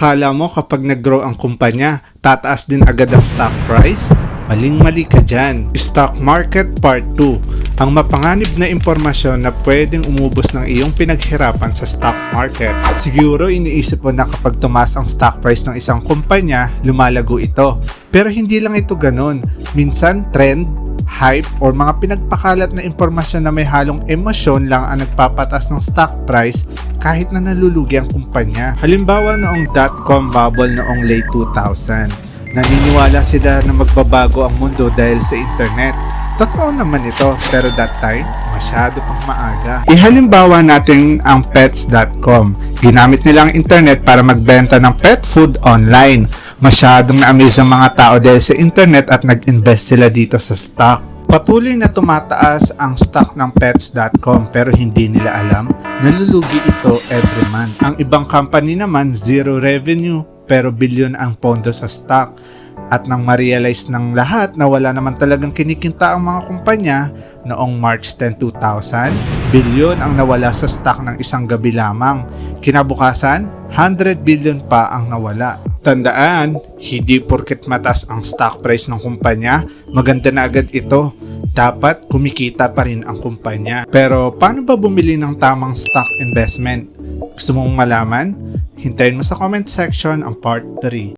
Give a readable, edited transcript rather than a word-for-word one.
Akala mo kapag nag-grow ang kumpanya, tataas din agad ang stock price? Maling-mali ka dyan. Stock Market Part 2. Ang mapanganib na impormasyon na pwedeng umubos ng iyong pinaghirapan sa stock market. Siguro iniisip mo na kapag tumaas ang stock price ng isang kumpanya, lumalago ito. Pero hindi lang ito ganun. Minsan trend, hype, or mga pinagpakalat na impormasyon na may halong emosyon lang ang nagpapatas ng stock price kahit na nalulugi ang kumpanya. Halimbawa noong dot-com bubble noong late 2000. Naniniwala sila na magbabago ang mundo dahil sa internet. Totoo naman ito, pero that time, masyado pang maaga. Ihalimbawa natin ang pets.com. Ginamit nila ang internet para magbenta ng pet food online. Masyadong na-amaze ang mga tao dahil sa internet at nag-invest sila dito sa stock. Patuloy na tumataas ang stock ng pets.com pero hindi nila alam, nalulugi ito every month. Ang ibang company naman, zero revenue pero bilyon ang pondo sa stock. At nang ma-realize ng lahat na wala naman talagang kinikinta ang mga kumpanya, noong March 10, 2000, bilyon ang nawala sa stock ng isang gabi lamang. Kinabukasan, 100 billion pa ang nawala. Tandaan, hindi porket mataas ang stock price ng kumpanya, maganda na agad ito. Dapat kumikita pa rin ang kumpanya. Pero paano ba bumili ng tamang stock investment? Gusto mong malaman? Hintayin mo sa comment section ang part 3.